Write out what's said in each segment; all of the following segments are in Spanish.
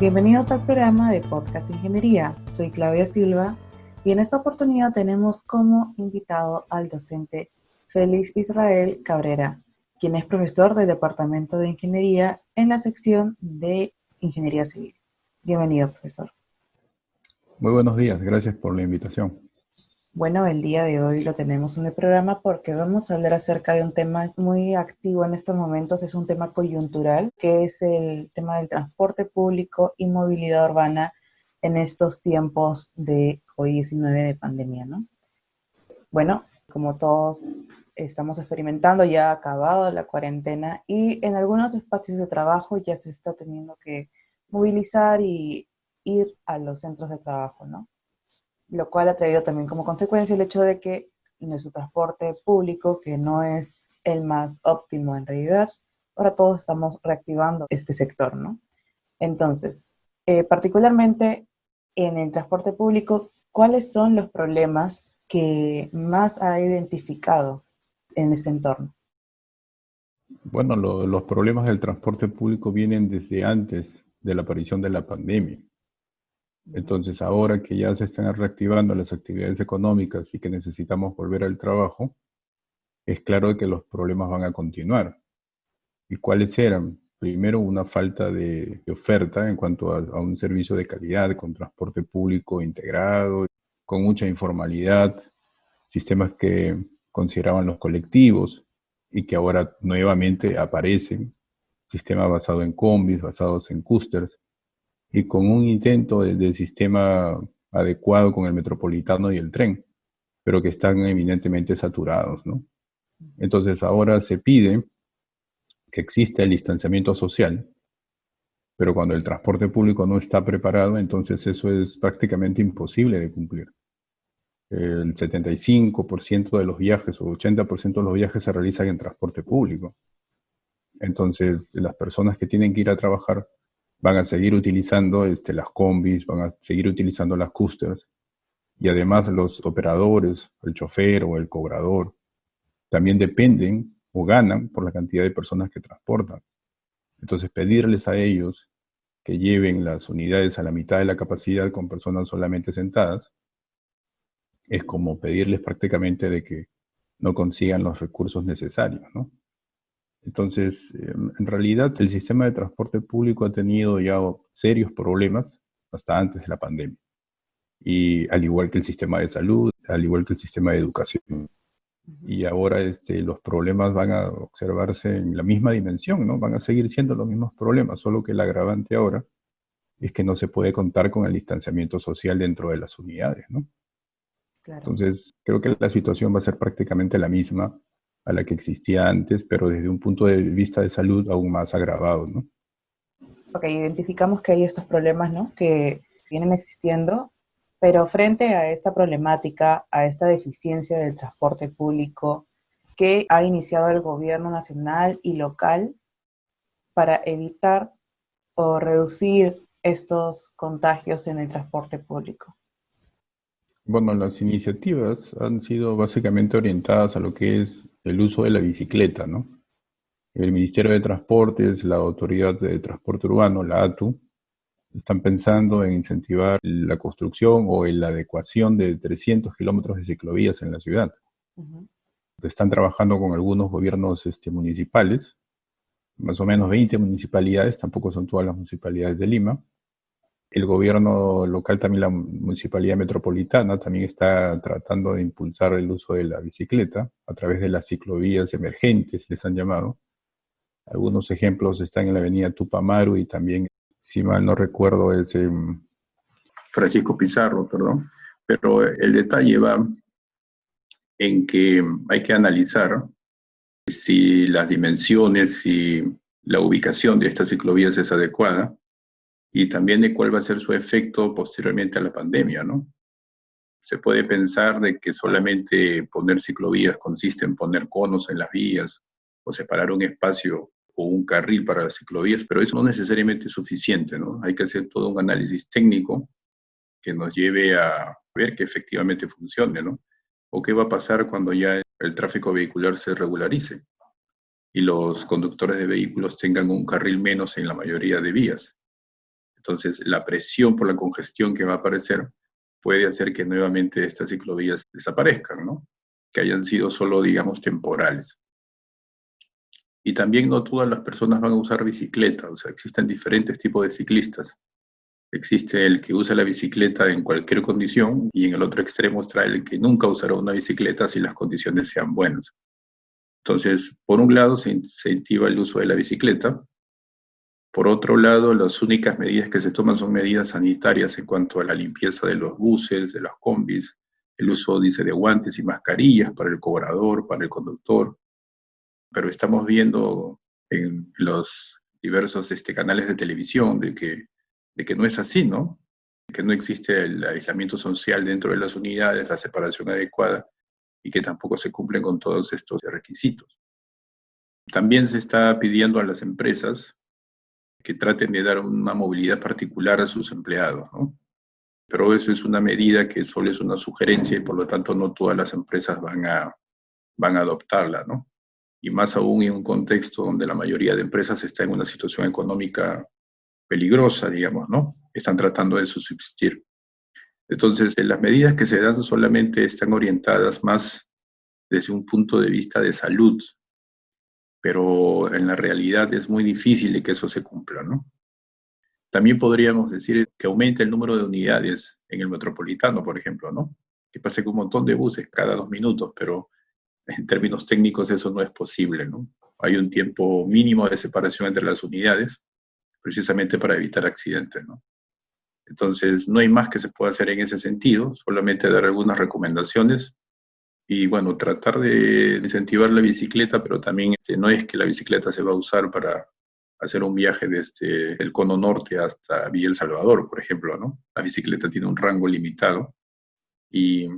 Bienvenidos al programa de Podcast Ingeniería. Soy Claudia Silva y en esta oportunidad tenemos como invitado al docente Félix Israel Cabrera, quien es profesor del Departamento de Ingeniería en la sección de Ingeniería Civil. Bienvenido, profesor. Muy buenos días, gracias por la invitación. Bueno, el día de hoy lo tenemos en el programa porque vamos a hablar acerca de un tema muy activo en estos momentos, es un tema coyuntural, que es el tema del transporte público y movilidad urbana en estos tiempos de COVID-19 de pandemia, ¿no? Bueno, como todos estamos experimentando, ya ha acabado la cuarentena y en algunos espacios de trabajo ya se está teniendo que movilizar y ir a los centros de trabajo, ¿no? Lo cual ha traído también como consecuencia el hecho de que nuestro transporte público, que no es el más óptimo en realidad, ahora todos estamos reactivando este sector, ¿no? Entonces, particularmente en el transporte público, ¿cuáles son los problemas que más ha identificado en ese entorno? Bueno, los problemas del transporte público vienen desde antes de la aparición de la pandemia. Entonces, ahora que ya se están reactivando las actividades económicas y que necesitamos volver al trabajo, es claro que los problemas van a continuar. ¿Y cuáles eran? Primero, una falta de oferta en cuanto a un servicio de calidad, con transporte público integrado, con mucha informalidad, sistemas que consideraban los colectivos y que ahora nuevamente aparecen, sistemas basados en combis, basados en clústeres, y con un intento de sistema adecuado con el metropolitano y el tren, pero que están eminentemente saturados, ¿no? Entonces ahora se pide que exista el distanciamiento social, pero cuando el transporte público no está preparado, entonces eso es prácticamente imposible de cumplir. El 75% de los viajes o 80% de los viajes se realizan en transporte público. Entonces, las personas que tienen que ir a trabajar van a seguir utilizando las combis, van a seguir utilizando las coasters, y además los operadores, el chofer o el cobrador, también dependen o ganan por la cantidad de personas que transportan. Entonces, pedirles a ellos que lleven las unidades a la mitad de la capacidad con personas solamente sentadas, es como pedirles prácticamente de que no consigan los recursos necesarios, ¿no? Entonces, en realidad el sistema de transporte público ha tenido ya serios problemas hasta antes de la pandemia. Y al igual que el sistema de salud, al igual que el sistema de educación. Y ahora los problemas van a observarse en la misma dimensión, ¿no? Van a seguir siendo los mismos problemas, solo que el agravante ahora es que no se puede contar con el distanciamiento social dentro de las unidades, ¿no? Claro. Entonces, creo que la situación va a ser prácticamente la misma a la que existía antes, pero desde un punto de vista de salud aún más agravado, ¿no? Ok, identificamos que hay estos problemas, ¿no? Que vienen existiendo, pero frente a esta problemática, a esta deficiencia del transporte público que ha iniciado el gobierno nacional y local para evitar o reducir estos contagios en el transporte público. Bueno, las iniciativas han sido básicamente orientadas a lo que es el uso de la bicicleta, ¿no? El Ministerio de Transportes, la Autoridad de Transporte Urbano, la ATU, están pensando en incentivar la construcción o en la adecuación de 300 kilómetros de ciclovías en la ciudad. Uh-huh. Están trabajando con algunos gobiernos municipales, más o menos 20 municipalidades, tampoco son todas las municipalidades de Lima. El gobierno local, también la municipalidad metropolitana, también está tratando de impulsar el uso de la bicicleta a través de las ciclovías emergentes, les han llamado. Algunos ejemplos están en la avenida Tupamaru y también, si mal no recuerdo, es Francisco Pizarro, perdón. Pero el detalle va en que hay que analizar si las dimensiones y la ubicación de estas ciclovías es adecuada y también de cuál va a ser su efecto posteriormente a la pandemia, ¿no? Se puede pensar de que solamente poner ciclovías consiste en poner conos en las vías o separar un espacio o un carril para las ciclovías, pero eso no necesariamente es suficiente, ¿no? Hay que hacer todo un análisis técnico que nos lleve a ver que efectivamente funcione, ¿no? O qué va a pasar cuando ya el tráfico vehicular se regularice y los conductores de vehículos tengan un carril menos en la mayoría de vías. Entonces, la presión por la congestión que va a aparecer puede hacer que nuevamente estas ciclovías desaparezcan, ¿no? Que hayan sido solo, digamos, temporales. Y también no todas las personas van a usar bicicleta, o sea, existen diferentes tipos de ciclistas. Existe el que usa la bicicleta en cualquier condición y en el otro extremo está el que nunca usará una bicicleta si las condiciones sean buenas. Entonces, por un lado se incentiva el uso de la bicicleta. Por otro lado, las únicas medidas que se toman son medidas sanitarias en cuanto a la limpieza de los buses, de las combis, el uso, dice, de guantes y mascarillas para el cobrador, para el conductor. Pero estamos viendo en los diversos canales de televisión de que no es así, ¿no? Que no existe el aislamiento social dentro de las unidades, la separación adecuada y que tampoco se cumplen con todos estos requisitos. También se está pidiendo a las empresas que traten de dar una movilidad particular a sus empleados, ¿no? Pero eso es una medida que solo es una sugerencia y por lo tanto no todas las empresas van a adoptarla, ¿no? Y más aún en un contexto donde la mayoría de empresas está en una situación económica peligrosa, digamos, ¿no? Están tratando de subsistir. Entonces, las medidas que se dan solamente están orientadas más desde un punto de vista de salud, pero en la realidad es muy difícil de que eso se cumpla, ¿no? También podríamos decir que aumente el número de unidades en el metropolitano, por ejemplo, ¿no? Que pase con un montón de buses cada 2 minutos, pero en términos técnicos eso no es posible, ¿no? Hay un tiempo mínimo de separación entre las unidades, precisamente para evitar accidentes, ¿no? Entonces, no hay más que se pueda hacer en ese sentido, solamente dar algunas recomendaciones y, bueno, tratar de incentivar la bicicleta, pero también no es que la bicicleta se va a usar para hacer un viaje desde el cono norte hasta Villa El Salvador, por ejemplo, ¿no? La bicicleta tiene un rango limitado y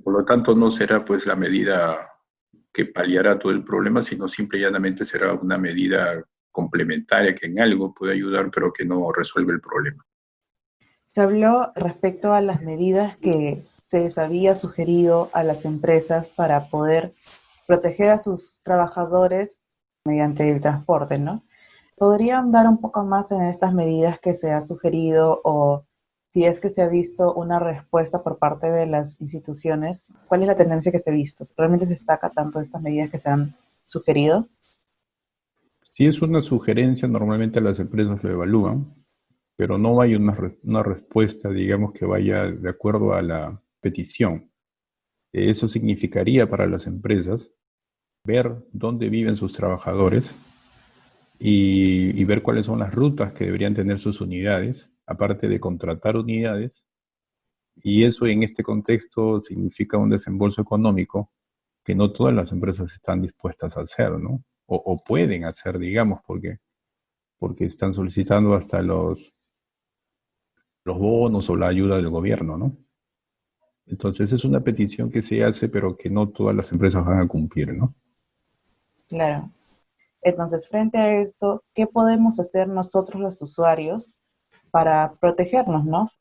por lo tanto no será pues la medida que paliará todo el problema, sino simple y llanamente será una medida complementaria que en algo puede ayudar, pero que no resuelve el problema. Se habló respecto a las medidas que se les había sugerido a las empresas para poder proteger a sus trabajadores mediante el transporte, ¿no? ¿Podrían dar un poco más en estas medidas que se ha sugerido o si es que se ha visto una respuesta por parte de las instituciones? ¿Cuál es la tendencia que se ha visto? ¿Realmente se está acatando estas medidas que se han sugerido? Si es una sugerencia, normalmente las empresas lo evalúan, pero no hay una respuesta, digamos, que vaya de acuerdo a la petición. Eso significaría para las empresas ver dónde viven sus trabajadores y ver cuáles son las rutas que deberían tener sus unidades, aparte de contratar unidades. Y eso en este contexto significa un desembolso económico que no todas las empresas están dispuestas a hacer, ¿no? O pueden hacer, digamos, porque están solicitando hasta los bonos o la ayuda del gobierno, ¿no? Entonces es una petición que se hace, pero que no todas las empresas van a cumplir, ¿no? Claro. Entonces, frente a esto, ¿qué podemos hacer nosotros los usuarios para protegernos, no?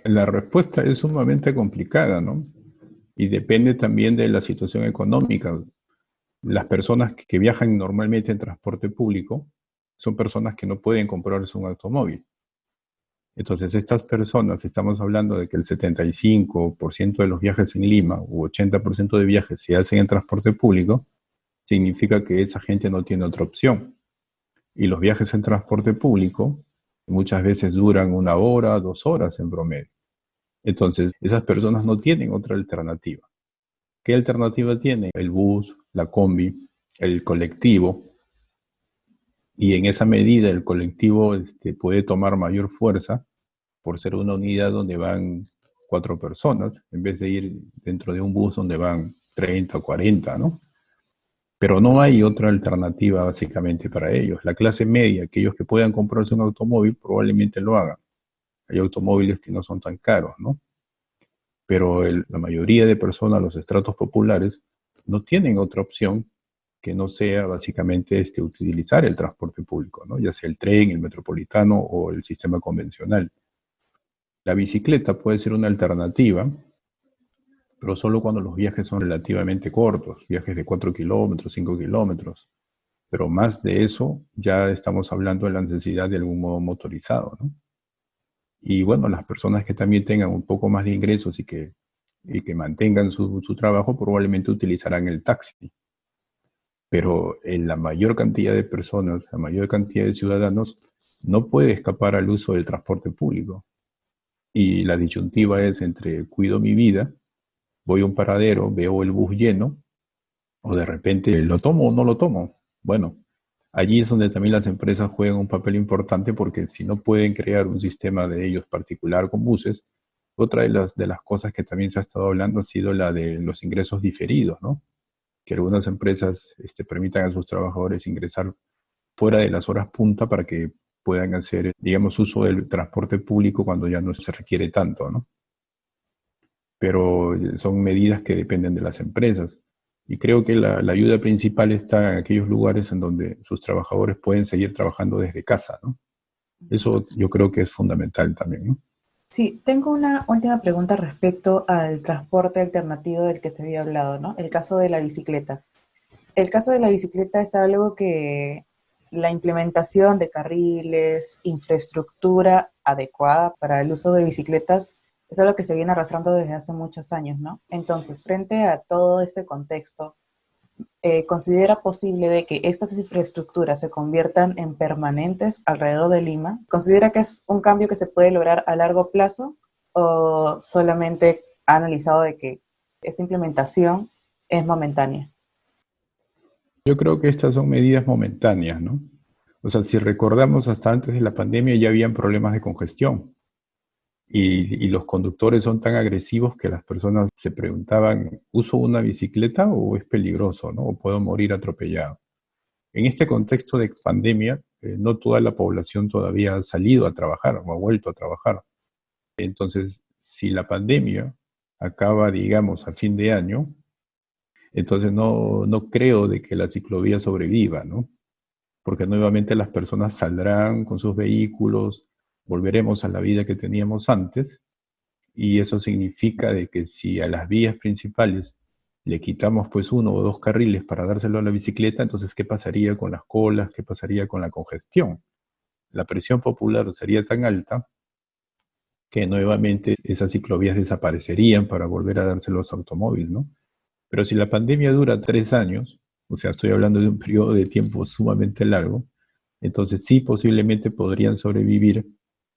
La respuesta es sumamente complicada, ¿no? Y depende también de la situación económica. Las personas que viajan normalmente en transporte público son personas que no pueden comprarse un automóvil. Entonces, estas personas, estamos hablando de que el 75% de los viajes en Lima u 80% de viajes se hacen en transporte público, significa que esa gente no tiene otra opción. Y los viajes en transporte público muchas veces duran 1 hora, 2 horas en promedio. Entonces, esas personas no tienen otra alternativa. ¿Qué alternativa tiene? El bus, la combi, el colectivo. Y en esa medida el colectivo puede tomar mayor fuerza por ser una unidad donde van 4 personas, en vez de ir dentro de un bus donde van 30 o 40, ¿no? Pero no hay otra alternativa básicamente para ellos. La clase media, aquellos que puedan comprarse un automóvil, probablemente lo hagan. Hay automóviles que no son tan caros, ¿no? Pero la mayoría de personas, los estratos populares, no tienen otra opción que no sea básicamente utilizar el transporte público, ¿no? Ya sea el tren, el metropolitano o el sistema convencional. La bicicleta puede ser una alternativa, pero solo cuando los viajes son relativamente cortos, viajes de 4 kilómetros, 5 kilómetros. pero más de eso ya estamos hablando de la necesidad de algún modo motorizado, ¿no? Y bueno, las personas que también tengan un poco más de ingresos y que mantengan su trabajo probablemente utilizarán el taxi. Pero en la mayor cantidad de personas, la mayor cantidad de ciudadanos, no puede escapar al uso del transporte público. Y la disyuntiva es entre cuido mi vida, voy a un paradero, veo el bus lleno, o de repente lo tomo o no lo tomo. Bueno, allí es donde también las empresas juegan un papel importante porque si no pueden crear un sistema de ellos particular con buses, otra de las cosas que también se ha estado hablando ha sido la de los ingresos diferidos, ¿no? Que algunas empresas permitan a sus trabajadores ingresar fuera de las horas punta para que puedan hacer, digamos, uso del transporte público cuando ya no se requiere tanto, ¿no? Pero son medidas que dependen de las empresas. Y creo que la ayuda principal está en aquellos lugares en donde sus trabajadores pueden seguir trabajando desde casa, ¿no? Eso yo creo que es fundamental también, ¿no? Sí, tengo una última pregunta respecto al transporte alternativo del que se había hablado, ¿no? El caso de la bicicleta. El caso de la bicicleta es algo que la implementación de carriles, infraestructura adecuada para el uso de bicicletas es algo que se viene arrastrando desde hace muchos años, ¿no? Entonces, frente a todo este contexto, ¿considera posible de que estas infraestructuras se conviertan en permanentes alrededor de Lima? ¿Considera que es un cambio que se puede lograr a largo plazo o solamente ha analizado de que esta implementación es momentánea? Yo creo que estas son medidas momentáneas, ¿no? O sea, si recordamos hasta antes de la pandemia ya habían problemas de congestión y los conductores son tan agresivos que las personas se preguntaban, ¿uso una bicicleta o es peligroso, ¿no? ¿O puedo morir atropellado? En este contexto de pandemia, no toda la población todavía ha salido a trabajar o ha vuelto a trabajar. Entonces, si la pandemia acaba, digamos, a fin de año, entonces no creo de que la ciclovía sobreviva, ¿no? Porque nuevamente las personas saldrán con sus vehículos, volveremos a la vida que teníamos antes, y eso significa de que si a las vías principales le quitamos pues uno o dos carriles para dárselo a la bicicleta, entonces ¿qué pasaría con las colas? ¿Qué pasaría con la congestión? La presión popular sería tan alta que nuevamente esas ciclovías desaparecerían para volver a dárselo a los automóviles, ¿no? Pero si la pandemia dura 3 años, o sea, estoy hablando de un periodo de tiempo sumamente largo, entonces sí posiblemente podrían sobrevivir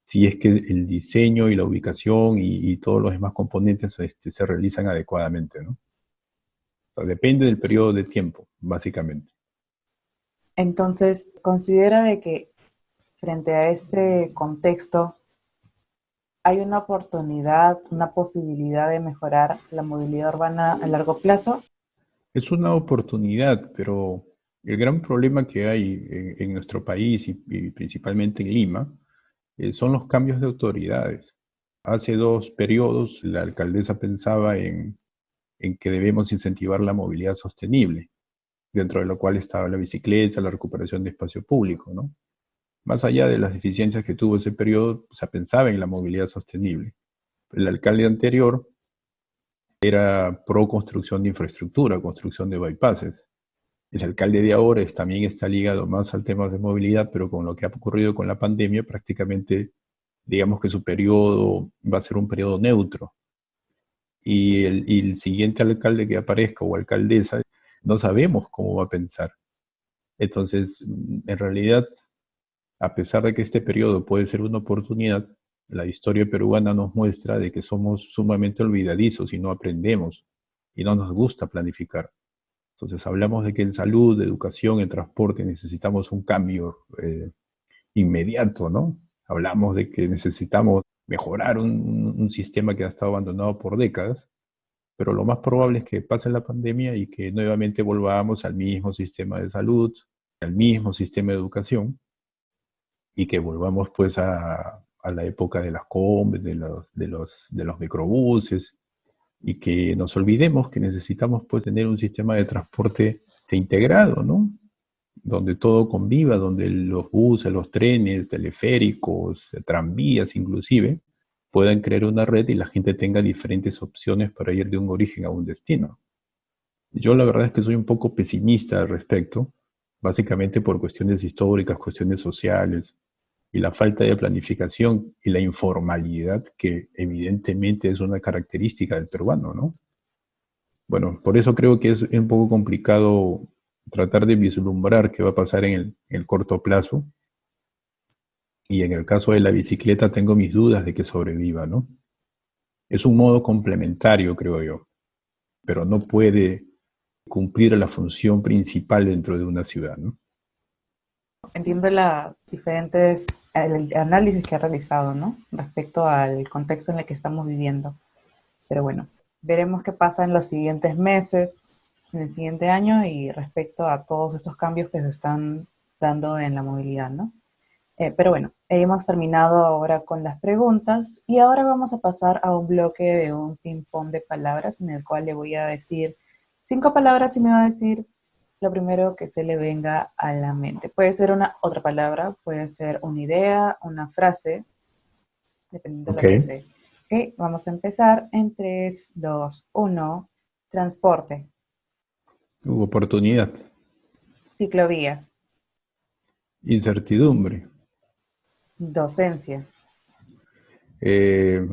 si es que el diseño y la ubicación y todos los demás componentes se realizan adecuadamente, ¿no? O sea, depende del periodo de tiempo, básicamente. Entonces, considera de que frente a este contexto hay una oportunidad, una posibilidad de mejorar la movilidad urbana a largo plazo. Es una oportunidad, pero el gran problema que hay en nuestro país y principalmente en Lima son los cambios de autoridades. Hace 2 periodos la alcaldesa pensaba en que debemos incentivar la movilidad sostenible, dentro de lo cual estaba la bicicleta, la recuperación de espacio público, ¿no? Más allá de las deficiencias que tuvo ese periodo, se pensaba en la movilidad sostenible. El alcalde anterior era pro construcción de infraestructura, construcción de bypasses. El alcalde de ahora también está ligado más al tema de movilidad, pero con lo que ha ocurrido con la pandemia, prácticamente digamos que su periodo va a ser un periodo neutro. Y el siguiente alcalde que aparezca o alcaldesa, no sabemos cómo va a pensar. Entonces, en realidad, a pesar de que este periodo puede ser una oportunidad, la historia peruana nos muestra de que somos sumamente olvidadizos y no aprendemos y no nos gusta planificar. Entonces hablamos de que en salud, educación, en transporte necesitamos un cambio inmediato, ¿no? Hablamos de que necesitamos mejorar un sistema que ha estado abandonado por décadas, pero lo más probable es que pase la pandemia y que nuevamente volvamos al mismo sistema de salud, al mismo sistema de educación, y que volvamos pues a la época de las combis, de los microbuses, y que nos olvidemos que necesitamos pues tener un sistema de transporte integrado, ¿no? Donde todo conviva, donde los buses, los trenes, teleféricos, tranvías inclusive, puedan crear una red y la gente tenga diferentes opciones para ir de un origen a un destino. Yo la verdad es que soy un poco pesimista al respecto, básicamente por cuestiones históricas, cuestiones sociales, y la falta de planificación y la informalidad que evidentemente es una característica del peruano, ¿no? Bueno, por eso creo que es un poco complicado tratar de vislumbrar qué va a pasar en el corto plazo. Y en el caso de la bicicleta tengo mis dudas de que sobreviva, ¿no? Es un modo complementario, creo yo, pero no puede cumplir la función principal dentro de una ciudad, ¿no? Entiendo las diferentes el análisis que ha realizado, ¿no? Respecto al contexto en el que estamos viviendo. Pero bueno, veremos qué pasa en los siguientes meses, en el siguiente año y respecto a todos estos cambios que se están dando en la movilidad, ¿no? Pero bueno, hemos terminado ahora con las preguntas y ahora vamos a pasar a un bloque de un ping-pong de palabras en el cual le voy a decir 5 palabras y me va a decir lo primero que se le venga a la mente. Puede ser una otra palabra, puede ser una idea, una frase, dependiendo de Ok. lo que desee. Ok, vamos a empezar en 3, 2, 1. Transporte, Oportunidad, ciclovías, incertidumbre, docencia,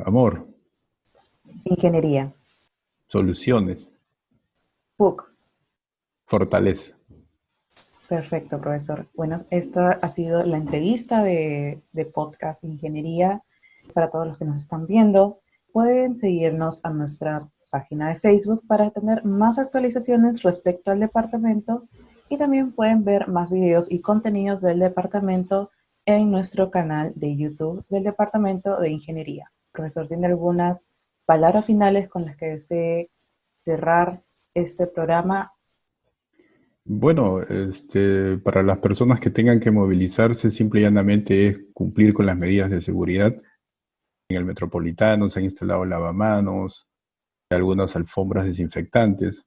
amor, ingeniería, soluciones, PUC. fortaleza. Perfecto, profesor. Bueno, esta ha sido la entrevista de Podcast Ingeniería. Para todos los que nos están viendo, pueden seguirnos a nuestra página de Facebook para tener más actualizaciones respecto al departamento y también pueden ver más videos y contenidos del departamento en nuestro canal de YouTube del Departamento de Ingeniería. Profesor, ¿tiene algunas palabras finales con las que desee cerrar este programa? Bueno, para las personas que tengan que movilizarse, simple y llanamente es cumplir con las medidas de seguridad. En el metropolitano se han instalado lavamanos, algunas alfombras desinfectantes,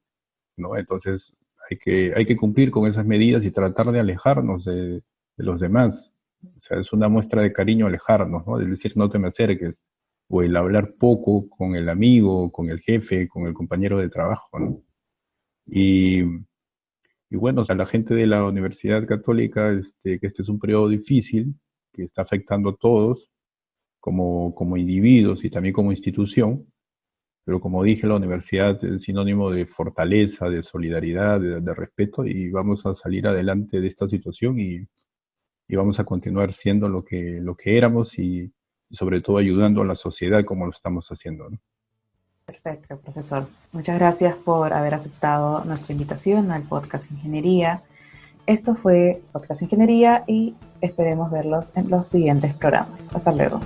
¿no? Entonces hay que cumplir con esas medidas y tratar de alejarnos de los demás. O sea, es una muestra de cariño alejarnos, ¿no? Es decir, no te me acerques, o el hablar poco con el amigo, con el jefe, con el compañero de trabajo, ¿no? Y, y bueno, o sea, la gente de la Universidad Católica, que este es un periodo difícil, que está afectando a todos, como individuos y también como institución, pero como dije, la universidad es sinónimo de fortaleza, de solidaridad, de respeto, y vamos a salir adelante de esta situación y vamos a continuar siendo lo que éramos y sobre todo ayudando a la sociedad como lo estamos haciendo, ¿no? Perfecto, profesor. Muchas gracias por haber aceptado nuestra invitación al podcast Ingeniería. Esto fue Podcast Ingeniería y esperemos verlos en los siguientes programas. Hasta luego.